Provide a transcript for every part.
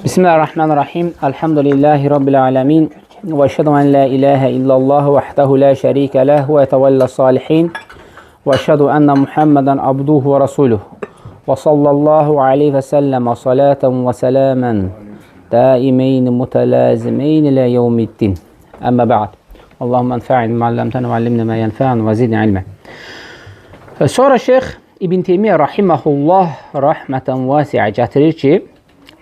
Bismillahirrahmanirrahim. Elhamdülillahi Rabbil alemin. Ve eşhedü en la ilahe illallah vahdehu la şerike leh ve etevella salihin. Ve eşhedü enne Muhammeden abduhu ve rasuluh. Ve sallallahu aleyhi ve sellem salaten ve selamen daimeyn mutelazimeyn ila yevmiddin. Amma ba'd. Allahümme enfa'in bima allamtana ve allimna ma yenfa'un ve zidni ilme. Sonra Şeyh İbn Teymiyyə rahimehullah rahmeten vasi'a gətirir ki,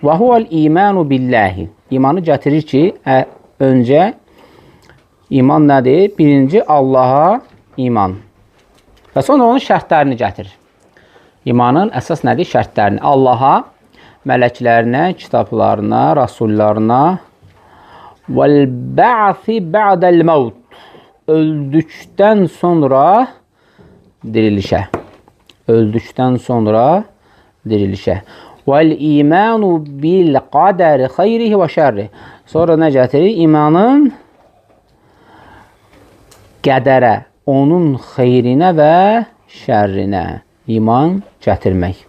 və huvəl imanu billahi. İmanı gətirir ki, öncə iman nədir? Birinci Allaha iman. Və sonra onun şərtlərini gətirir. İmanın əsas nədir? Şərtlərini. Allaha, mələklərinə, kitablarına, rasullarına vəl ba'si ba'dəl mevt. Öldükdən sonra dirilişə. Öldükdən sonra dirilişə. Vəl imanu bil qadəri xeyrihi və şərri. Sonra nə gətirir? İmanın qədərə, onun xeyrinə və şərrinə iman gətirmək.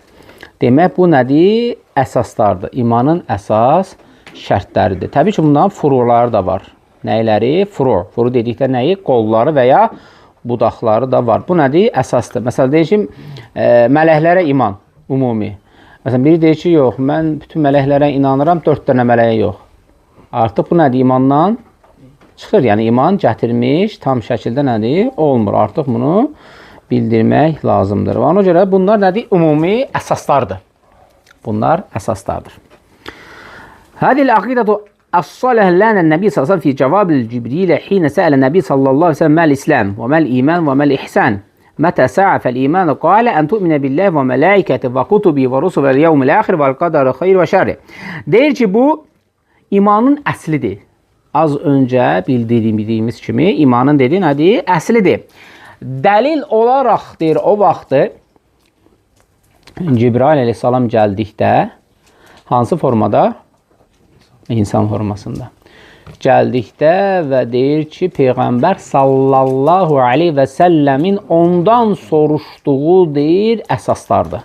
Demək, bu nədir? Əsaslardır. İmanın əsas şərtləridir. Təbii ki, bunların furuları da var. Nəyləri? Furu. Furu dedikdə nəyi? Qolları və ya budaqları da var. Bu nədir? Əsasdır. Məsələn, deyir ki, mələklərə iman, ümumi. Məsələn, biri deyir ki, yox, mən bütün mələklərə inanıram, 4 dənə mələyə yox. Artıq bu nədir? İmandan çıxır. Yəni, iman gətirmiş, tam şəkildə nədir? Olmur. Artıq bunu bildirmək lazımdır. Və ona görə bunlar nədir? Ümumi əsaslardır. Bunlar əsaslardır. Hədil əqidətu as-salih lənə nəbi sallallahu fi cavabül Cibrilə xinə səələ nəbi sallallahu aleyhi ve sellem məl-İslam və məl-iman və məl-ihsan. Mətə sə'afəl imanı qalə ən tu'minə billəh və mələikəti və qutubi və rusu və yevmil əxir və qadarı xeyr və şəri. Deyir ki, bu imanın əslidir. Az öncə bildirdiyimiz kimi imanın dediyi nədir? Əslidir. Dəlil olaraq deyir, o vaxtı Cibrail əleyhissalam gəldikdə hansı formada? İnsan formasında. Gəldikdə və deyir ki, Peyğəmbər sallallahu aleyhi və səlləmin ondan soruşduğu deyir əsaslardır.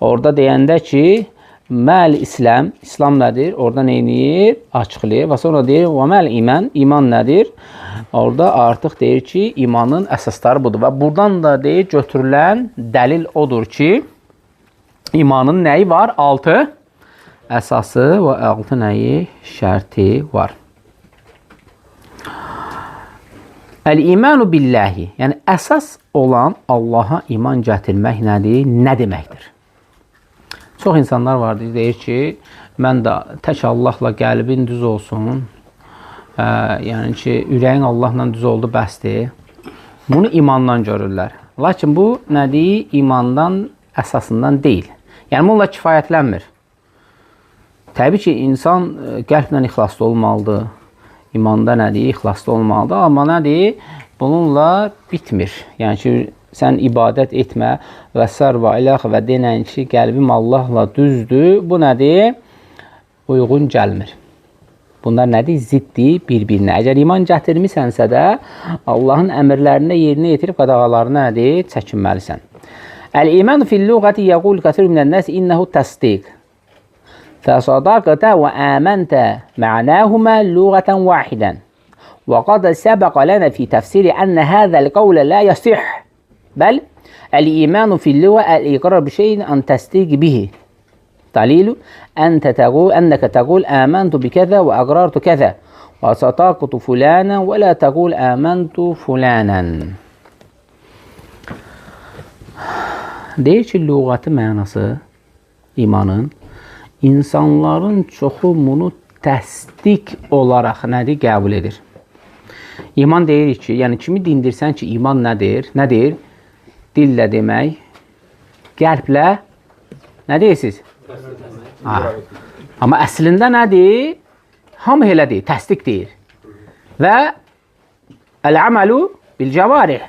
Orada deyəndə ki, məl-İslam, İslam nədir? Orada neyniyir? Açıqlayır və sonra deyir, və məl-iman, iman nədir? Orada artıq deyir ki, imanın əsasları budur. Və buradan da deyir, götürülən dəlil odur ki, imanın nəyi var? 6 əsası və 6 nəyi? Şərti var. Əl-imanu billahi, yəni əsas olan Allaha iman gətirmək nədir? Nə deməkdir? Çox insanlar var, deyir ki, mən də tək Allahla qəlbin düz olsun, yəni ki, ürəyin Allahla düz oldu, bəsdir. Bunu imandan görürlər. Lakin bu nədir? İmandan, əsasından deyil. Yəni, bununla kifayətlənmir. Təbii ki, insan qəlblə ixlaslı olmalıdır. İmanda nədir? İxlaslı olmalıdır. Amma nədir? Bununla bitmir. Yəni ki, sən ibadət etmə və sərva iləx və denən ki, qəlbim Allahla düzdür. Bu nədir? Uyğun gəlmir. Bunlar nədir? Ziddir bir-birinə. Əgər iman gətirmisənsə də, Allahın əmrlərini yerinə yetirib qadağalarını nədir? Çəkinməlisən. Əl-imanu fil-lüğəti yəqul kəthir minən-nəs innəhu təsdiq. فصدقت وآمنت معناهما لغة واحدا وقد سبق لنا في تفسير أن هذا القول لا يصح بل الإيمان في اللغة الإقرار بشيء أن تصدق به دليل أنك تقول آمنت بكذا وأقررت كذا وصدقت فلانا ولا تقول آمنت فلانا. Deyir ki, lüğəti mənası imanın İnsanların çoxu bunu təsdiq olaraq nədir? Qəbul edir. İman deyirik ki, yəni kimi dindirsən ki, iman nədir? Nədir? Dillə demək, qəlblə nə deyirsiniz? Amma əslində nədir? Hamı elə deyir, təsdiq deyir. Və əl-əməlu bil-cəvarih.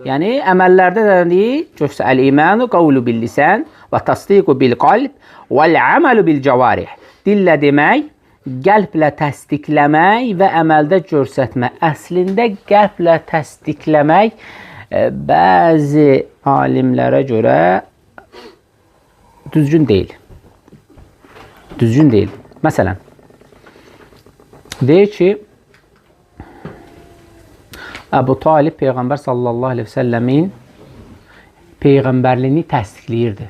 Yəni, əməllərdə də nədir? Göstər, əl-imanu qavlu bil-lisən və təsdiqu bil-qalb vəl-əməlu bil-cəvarih. Dillə demək, qəlblə təsdiqləmək və əməldə göstərmək. Əslində, qəlblə təsdiqləmək bəzi alimlərə görə düzgün deyil. Düzgün deyil. Məsələn, deyir ki, Əbu Talib Peyğəmbər sallallahu aleyhi ve səlləmin Peyğəmbərliyini təsdiqləyirdi.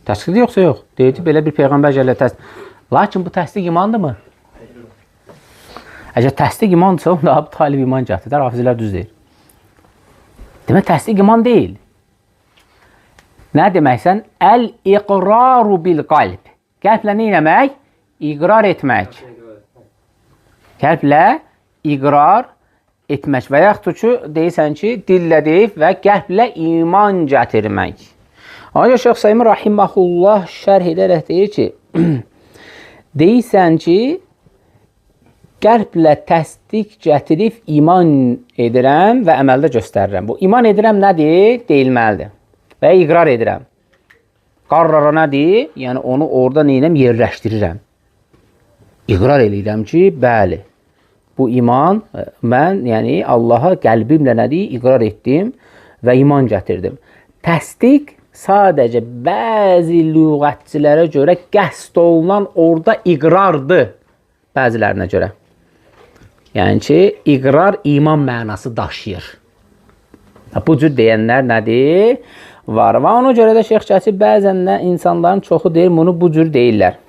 Təsdiqləyir yoxsa yox? Deyir ki, belə bir Peyğəmbər gəlir təsdiq. Lakin bu təsdiq imandır mı? Əgər təsdiq imandırsa, onda Əbu Talib iman gətirir. Hafizlər düz deyir. Demək, təsdiq iman deyil. Nə deməksən? Əl-iqraru bil-qalb. Qəlblə nə etmək? İqrar etmək. Qəlblə iqrar etmək və yaxud ki, deyirsən ki, dillə deyib və qəlblə iman gətirmək. Ancaq Şeyx Hüseyn rahimehullah şərh edərək deyir ki, deyirsən ki, qəlblə təsdiq gətirib iman edirəm və əməldə göstərirəm. Bu iman edirəm nədir? Deyilməlidir. Və iqrar edirəm. Qarrara nədir? Yəni onu orada neynəm? Yerləşdirirəm. İqrar edirəm ki, bəli. Bu iman, mən yəni Allaha qəlbimlə nədir? İqrar etdim və iman gətirdim. Təsdiq sadəcə bəzi lüğətçilərə görə qəsd olunan orada iqrardır. Bəzilərinə görə. Yəni ki, iqrar iman mənası daşıyır. Bu cür deyənlər nədir? Var. Və ona görə də Şeyx Kəsib bəzən də insanların çoxu deyir, bunu bu cür deyirlər.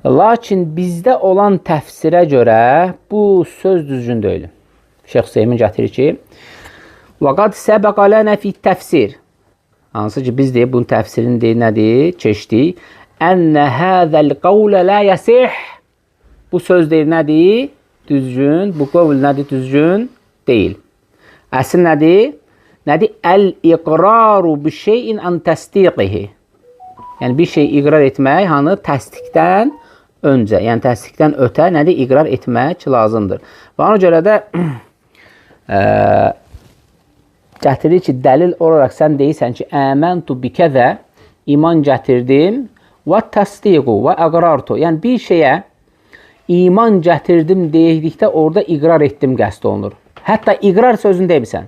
Lakin bizdə olan təfsirə görə bu söz düzgün deyil. Şeyx Hüseyn gətirir ki, وَقَدْ سَبَقَ لَنَا فِي التَّفْسِرِ Hansı ki, biz deyib, bunun təfsirini deyil, nədir? Keçdik. أَنَّ هَذَا الْقَوْلَ لَا يَسِحْ Bu söz deyil, nədir? Düzgün. Bu qovul nədir? Düzgün deyil. Əsl nədir? Nədir? Əl-iqraru bi şeyin an təsdiqihi. Yəni, bir şey iqrar etmək, hanı təsdiqdən öncə, yəni təsdiqdən ötə nədir? İqrar etmək lazımdır. Və ona görə də gətirir ki, dəlil olaraq sən deyirsən ki, əməntu bikəzə, iman gətirdim və təsdiqu və əqrartu. Yəni, bir şeyə iman gətirdim deyildikdə orada iqrar etdim qəsd olunur. Hətta iqrar sözünü deyirsən.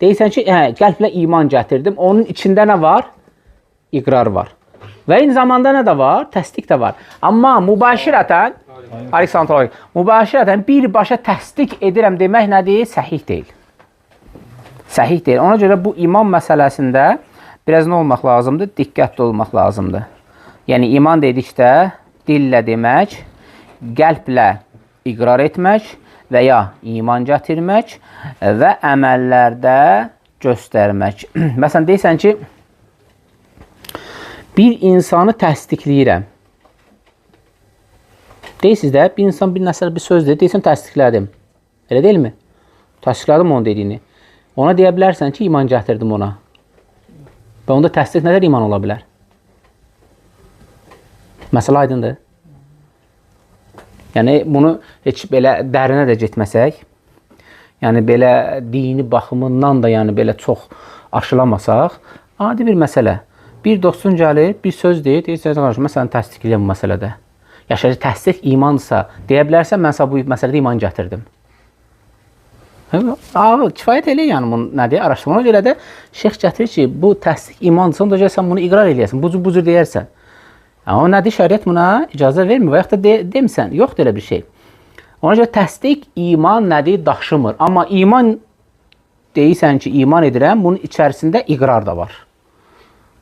Deyirsən ki, qəlblə iman gətirdim. Onun içində nə var? İqrar var. Və eyni zamanda nə də var? Təsdiq də var. Amma mübaşirətən, mübaşirətən birbaşa təsdiq edirəm demək nədir? Səhih deyil. Səhih deyil. Ona görə bu iman məsələsində biraz nə olmaq lazımdır? Diqqətli olmaq lazımdır. Yəni, iman dedikdə dillə demək, qəlblə iqrar etmək və ya iman gətirmək və əməllərdə göstərmək. Məsələn, deyirsən ki, bir insanı təsdiqləyirəm. Deyirsiniz də, bir insan bir nəsəl bir söz deyir, deyirsən təsdiqlədim. Elə deyilmi? Təsdiqlədim onun dediyini. Ona deyə bilərsən ki, iman gətirdim ona. Və onda təsdiq nədir iman ola bilər? Məsələ aydındır. Yəni, bunu heç belə dərinə də getməsək, yəni belə dini baxımından da yəni belə çox aşılamasaq, adi bir məsələ. Bir dostun gəlir, bir söz deyir, deyirsən, mən səni təsdiqləyəm bu məsələdə. Yaşarı təsdiq imandırsa, deyə bilərsən, mən sənə bu məsələdə iman gətirdim. Kifayət elə yəni, bunu nədir? Araşdırmana görə də şeyx gətirir ki, bu təsdiq imandırsa, onda gəlsən bunu iqrar eləyəsən, bu cür deyərsən. Amma nədir? Şəriət buna icazə vermir və yaxud da demirsən, yoxdur elə bir şey. Ona görə təsdiq iman nədir? Daşımır. Amma iman deyirsən ki, iman edirəm, bunun içərisində iqrar da var.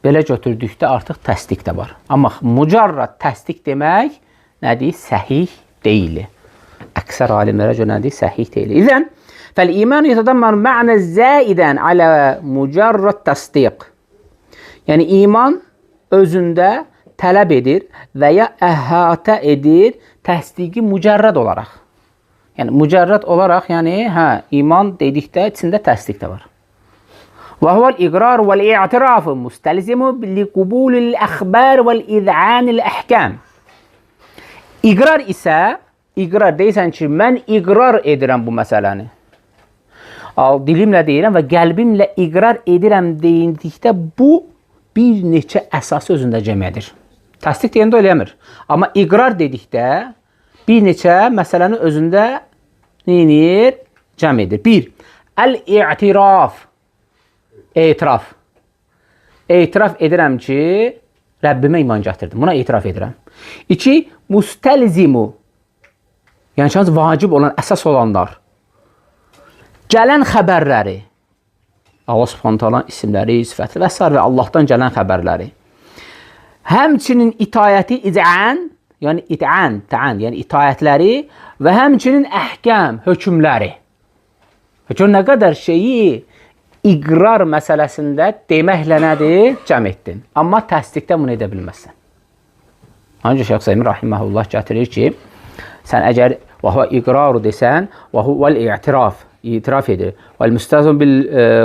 Belə götürdükdə artıq təsdiq də var. Amma mücərrad təsdiq demək nədir? Səhih deyil. Əksər alimlərə görə nədir? Səhih deyil. İzən, fəl-iman yetədəmmən mə'nə zəidən alə mücərrad təsdiq. Yəni, iman özündə tələb edir və ya əhatə edir təsdiqi mücərrəd olaraq. Yəni, mücərrəd olaraq, yəni, iman dedikdə içində təsdiq də var. Və huvəl iqrar vəl-i'tirafı müstəlzimu li-qubulil əxbər vəl-iz'anil əhkəm. İqrar isə, iqrar deyirsən ki, mən iqrar edirəm bu məsələni. Dilimlə deyirəm və qəlbimlə iqrar edirəm deyildikdə bu bir neçə əsası özündə cəm edir. Təsdiq deyəndə eləmir. Amma iqrar dedikdə bir neçə məsələni özündə neyinir? Cəm edir. Bir, əl-i'tiraf. Etiraf. Etiraf edirəm ki, Rəbbimə iman gətirdim. Buna etiraf edirəm. İki, mustelzimu. Yəni ki, vacib olan, əsas olanlar. Gələn xəbərləri. Allah Subhanahu taala'nın isimləri, sifətləri və s. və Allahdan gələn xəbərləri. Həmçinin itayəti icən, yəni itən, təən, yəni itayətləri və həmçinin əhkam, hökmləri. Çünki nə qədər şeyi iqrar məsələsində deməklə nədir? Cəm etdin. Amma təsdiqdə bunu edə bilməzsən. Ancaq Şeyx Üseymin rahimehullah gətirir ki, sən əgər və huve iqraru desən, və huvel i'tiraf, itiraf edir. Vəl müstəzun bil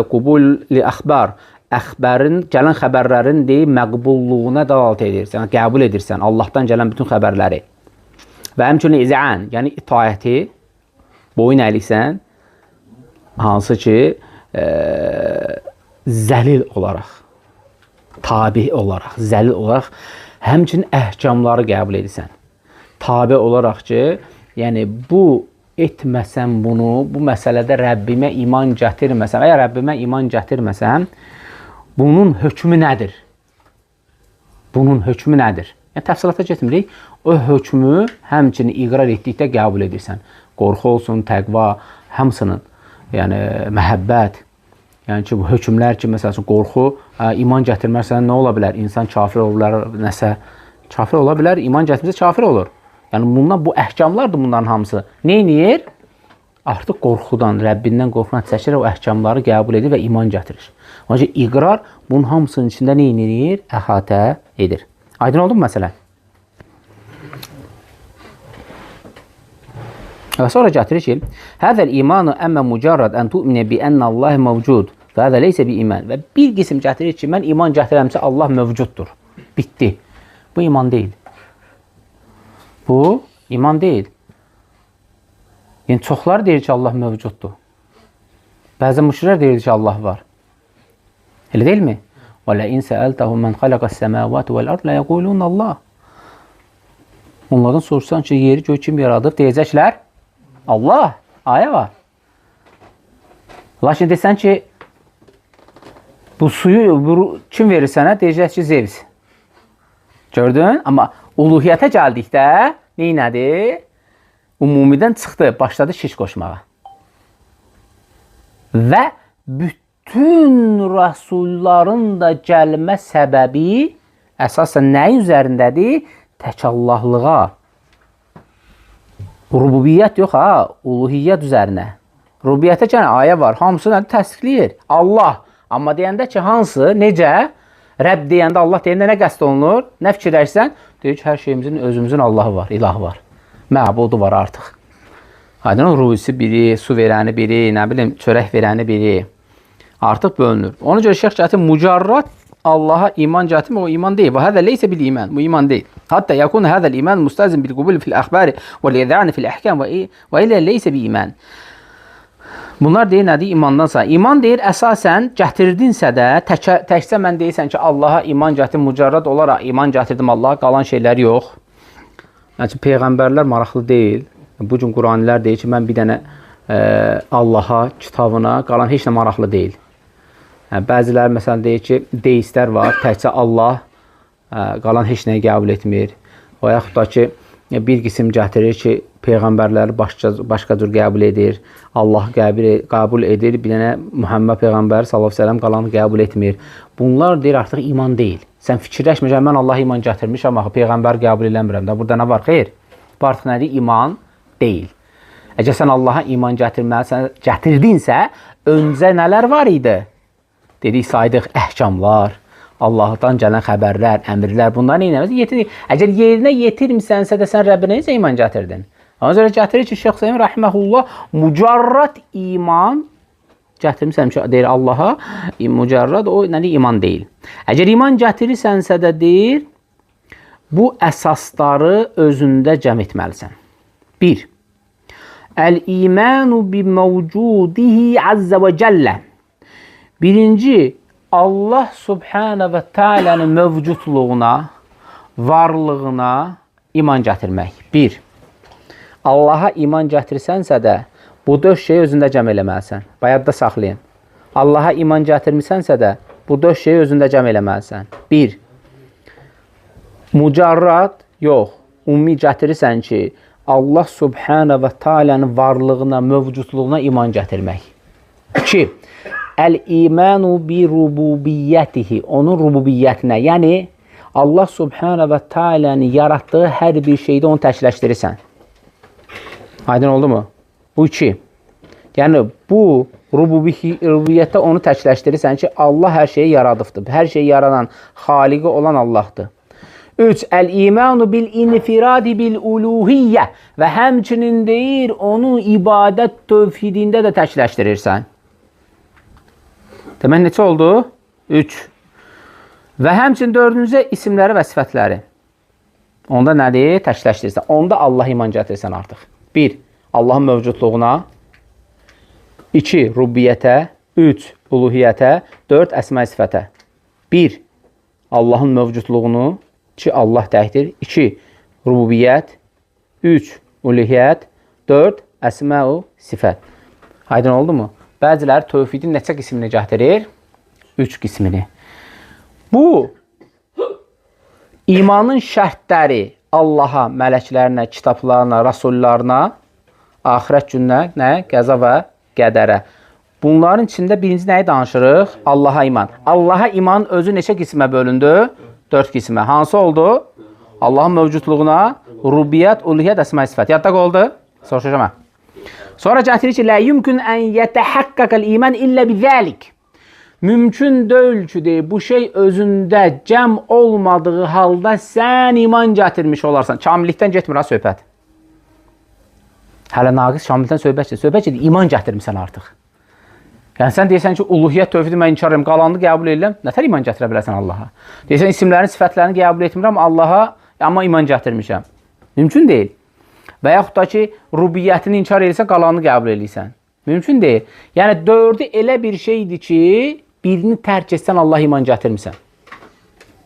qubul li əxbar, əxbərin, gələn xəbərlərin məqbulluğuna dəlalət edirsən, qəbul edirsən, Allahdan gələn bütün xəbərləri. Və həmçinin iz'an, yəni itayəti boyun əyliksən, hansı ki, zəlil olaraq, tabi olaraq, zəlil olaraq, həmçinin əhkamları qəbul edirsən. Tabi olaraq ki, yəni bu etməsəm bunu, bu məsələdə Rəbbimə iman gətirməsəm, əgər Rəbbimə iman gətirməsəm, bunun hökmü nədir? Bunun hökmü nədir? Yəni, təfsilata getmirik. O hökmü həmçinin iqrar etdikdə qəbul edirsən. Qorxu olsun, təqva, hamısının, yəni məhəbbət, yəni ki, bu hökmlər ki, məsələn, qorxu, iman gətirmərsən, nə ola bilər? İnsan kafir ola bilər, nəsə, kafir ola bilər, iman gətirmirsə kafir olur. Yəni, bundan, bu əhkamlardır bunların hamısı. Neyniyir? Artıq qorxudan, Rəbbindən qorxudan çəkir, o əhkamları qəbul edir və iman gətirir. Ancaq iqrar bunun hamısının içində neynir? Əhatə edir. Aydın oldu mu məsələ? Və sonra gətirir ki, Həzəl imanu əmmə mücərrad ən tu'minə bi ənə Allah mövcud və həzə leysə bi iman. Və bir qism gətirir ki, mən iman gətirəmsə Allah mövcuddur. Bitdi. Bu iman deyil. Bu iman deyil. Yəni, çoxlar deyir ki, Allah mövcuddur. Bəzi müşriklər deyir ki, Allah var. Elə deyilmi? وَلَئِنْ سَأَلْتَهُمْ مَنْ خَلَقَ السَّمَاوَاتِ وَالْأَرْضَ لَيَقُولُونَ اللّٰهِ. Onlardan soruşsan ki, yeri göğü kim yaradıb? Deyəcəklər, Allah. Ayə var. Lakin desən ki, bu suyu kim verir sənə? Deyəcək ki, Zevs. Gördün? Amma uluhiyyətə gəldikdə neynədir? Umumidən çıxdı, başladı şiş qoşmağa. Və bütün rəsulların da gəlmə səbəbi əsasən nəyin üzərindədir? Tək Allahlığa. Rububiyyət yox ha, uluhiyyət üzərinə. Rububiyyətə gələn ayə var, hamısı nədir? Təsdiqləyir. Allah. Amma deyəndə ki, hansı, necə? Rəbb deyəndə, Allah deyəndə nə qəsd olunur? Nə fikirlərsən? Deyir ki, hər şeyimizin, özümüzün Allahı var, ilahı var. Məbudu var artıq. Aydın, ruvisi biri, su verəni biri, nə bilim, çörək verəni biri. Artıq bölünür. Ona görə şeyx gətir, mücarrat Allaha iman gətirmə, o iman deyil. Və həzə leysə bil iman, bu iman deyil. Hatta yakun həzəl iman müstəzim bil qubul fil əxbəri və l-idəni fil əhkəm və ilə leysə bi iman. Bunlar deyir, nədir? İmandansa. İman deyir, əsasən gətirdinsə də, təkcə mən deyirsən ki, Allaha iman gətir, mücarrat olaraq iman gətirdim Allaha, qalan şeylər yox. Yəni, peyğəmbərlər maraqlı deyil. Bu gün Quranilər deyir ki, mən bir dənə Allaha, kitabına, qalan heç nə maraqlı deyil. Yəni, bəziləri məsələn deyir ki, deistlər var, təkcə Allah, qalan heç nəyi qəbul etmir. Və yaxud da ki, bir qism gətirir ki, peyğəmbərləri başqa cür qəbul edir, Allah qəbul edir, bir dənə Muhammed Peyğəmbər s.ə.v qalanı qəbul etmir. Bunlar deyir, artıq iman deyil. Sən fikirləşməyəcək, mən Allah iman gətirmişəm, axı Peyğəmbər qəbul eləmirəm də. Burada nə var? Xeyr. Bu artıq nədir? İman deyil. Əgər sən Allaha iman gətirdinsə, öncə nələr var idi? Dedik, saydıq əhkamlar, Allahdan gələn xəbərlər, əmrlər, bunlar neynəməz? Əgər yerinə yetirmisənsə də sən Rəbbinə necə iman gətirdin? Ona görə gətirir ki, Şeyx Üseymin rahimehullah mücarrat iman gətirmirsən ki, deyir Allaha, mücarrat o nədir? İman deyil. Əgər iman gətirirsənsə də deyir, bu əsasları özündə cəm etməlisən. 1. Əl-imanu bi mevcudihi azze və cəllə. Birinci, Allah Subhanahu və Teala'nın mövcudluğuna, varlığına iman gətirmək. 1. Allaha iman gətirsənsə də, bu 4 şeyi özündə cəm eləməlisən. Bayadda saxlayın. Allaha iman gətirmisənsə də, bu 4 şeyi özündə cəm eləməlisən. 1. Mücarrat, yox, ümumi gətirirsən ki, Allah Subhanahu və Taala'nın varlığına, mövcudluğuna iman gətirmək. 2. Əl-imanu bi rububiyyətihi, onun rububiyyətinə, yəni Allah Subhanahu və Taala'nın yaratdığı hər bir şeydə onu təkləşdirirsən. Aydın oldu mu? Bu 2. Yəni bu rububiyyətdə onu təkləşdirirsən ki, Allah hər şeyi yaradıbdır. Hər şeyi yaradan, xaliqi olan Allahdır. 3. Əl-imanu bil-infiradi bil-uluhiyyə və həmçinin deyir, onu ibadət tövhidində də təkləşdirirsən. Demək, neçə oldu? 3. Və həmçinin 4-cü isimləri və sifətləri. Onda nədir? Təkləşdirirsən. Onda Allah iman gətirirsən artıq. 1. Allahın mövcudluğuna. 2. Rubiyyətə. 3. Uluhiyyətə. 4. Əsma sifətə. 1. Allahın mövcudluğunu. 2. Allah təkdir. 2. Rububiyyət. 3. Uluhiyyət. 4. Əsma-u sifət. Aydın oldu mu? Bəziləri tövhidin neçə qismini gətirir? 3 qismini. Bu, imanın şərtləri Allaha, mələklərinə, kitablarına, rasullarına, axirət gününə, qəza və qədərə. Bunların içində birinci nəyi danışırıq? Allaha iman. Allaha iman özü neçə qismə bölündü? 4 qismə. Hansı oldu? Allahın mövcudluğuna, rubiyyət, uluhiyyət, əsma sifət. Yadda oldu? Soruşacağım. Sonra gətirir ki, lə yumkün ən yətəhəqqəqəl iman illə bizəlik. Mümkün deyil ki, bu şey özündə cəm olmadığı halda sən iman gətirmiş olarsan. Kamillikdən getmir ha söhbət. Hələ naqis kamillikdən söhbət gedir. Söhbət gedir, iman gətirmirsən artıq. Yəni sən deyirsən ki, uluhiyyət tövhidi mən inkar edirəm, qalanını qəbul edirəm. Nətər iman gətirə bilərsən Allaha? Deyirsən isimlərin, sifətlərini qəbul etmirəm Allaha, amma iman gətirmişəm. Mümkün deyil. Və yaxud da ki, rubiyyətini inkar edirsən, qalanını qəbul edirsən. Mümkün deyil. Yəni 4-ü elə bir şeydir ki, birini tərk etsən Allah iman gətirmirsən.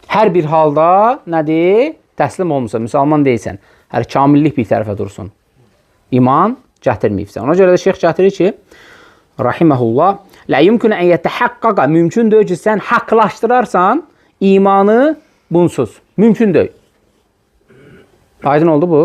Hər bir halda nədir? Təslim olmuşsan, müsəlman deyilsən. Hər kamillik bir tərəfə dursun. İman gətirməyibsən. Ona görə də şeyx gətirir ki, rahiməhullah, lə yumkün ən yətəhəqqəqə, mümkün deyil ki, sən haqlaşdırarsan imanı bunsuz. Mümkün deyil. Aydın oldu bu?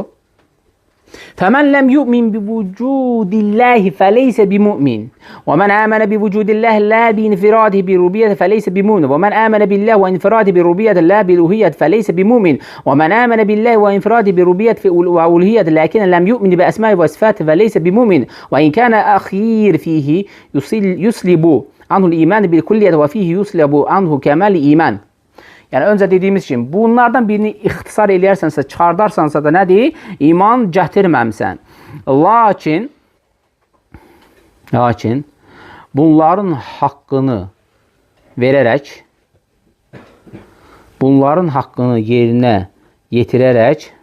فَمَنْ لَمْ يُؤْمِنْ بِوُجُودِ اللّٰهِ فَلَيْسَ بِمُؤْمِنٍ وَمَنْ آمَنَ بِوُجُودِ اللّٰهِ لَا بِانْفِرَادِهِ بِرُبُوبِيَّةِ فَلَيْسَ بِمُؤْمِنٍ وَمَنْ آمَنَ بِاللّٰهِ وَانْفِرَادِهِ بِرُبُوبِيَّةِ لَا بِالُوهِيَّةِ فَلَيْسَ بِمُؤْمِنٍ وَمَنْ آمَنَ بِاللّٰهِ وَانْفِرَادِهِ بِرُبُوبِيَّةِ وَأُلُوهِيَّةِ لكن لم يؤمن بأسمائه وصفاته فليس بمؤمن وإن كان أخير فيه يسلب عنه الإيمان بالكلية وفيه يسلب عنه كمال الإيمان. Yəni, öncə dediyimiz kimi, bunlardan birini ixtisar eləyərsənsə, çıxardarsansa da nədir? İman gətirməmsən. Lakin, bunların haqqını verərək, bunların haqqını yerinə yetirərək,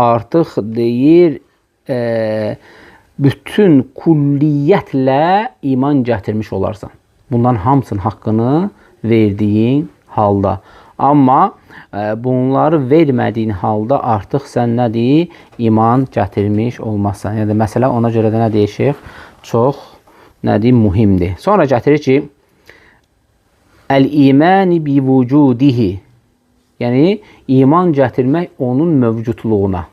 artıq deyir, bütün kulliyyətlə iman gətirmiş olarsan. Bunların hamısının haqqını verdiyin halda. Amma bunları vermədiyin halda artıq sən nədir? İman gətirmiş olmazsan. Yəni, məsələ ona görə də nə deyir? Çox nədir? Mühimdir. Sonra gətirir ki, Əl-imani bi vücudihi. Yəni, iman gətirmək onun mövcudluğuna.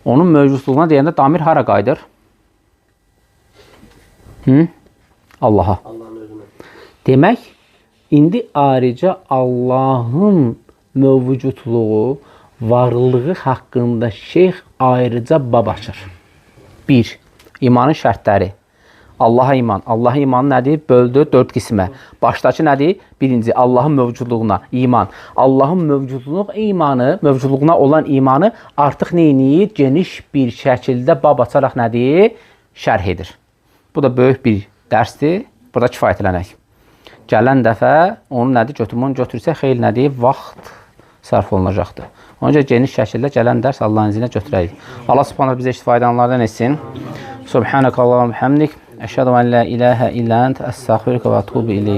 Onun mövcudluğuna deyəndə damir hara qayıdır? Allaha. Demək, İndi ayrıca Allahın mövcudluğu, varlığı haqqında şeyx ayrıca bab açır. 1. İmanın şərtləri. Allaha iman. Allaha iman nədir? Böldü 4 qismə. Başdakı nədir? Birinci, Allahın mövcudluğuna iman. Allahın mövcudluğuna olan imanı artıq neyini? Geniş bir şəkildə bab açaraq nədir? Şərh edir. Bu da böyük bir dərsdir. Burada kifayətlənək. Gələn dəfə onu nədir? Götürsə xeyli nədir? Vaxt sərf olunacaqdır. Ona görə geniş şəkildə gələn dərs Allahın izni ilə götürək. Allah subhanahu bizə faydalanlardan etsin. Subhanakallahumma hamdik. Əşhədu an la ilaha illa ente estağfiruke və etûbu ileyk.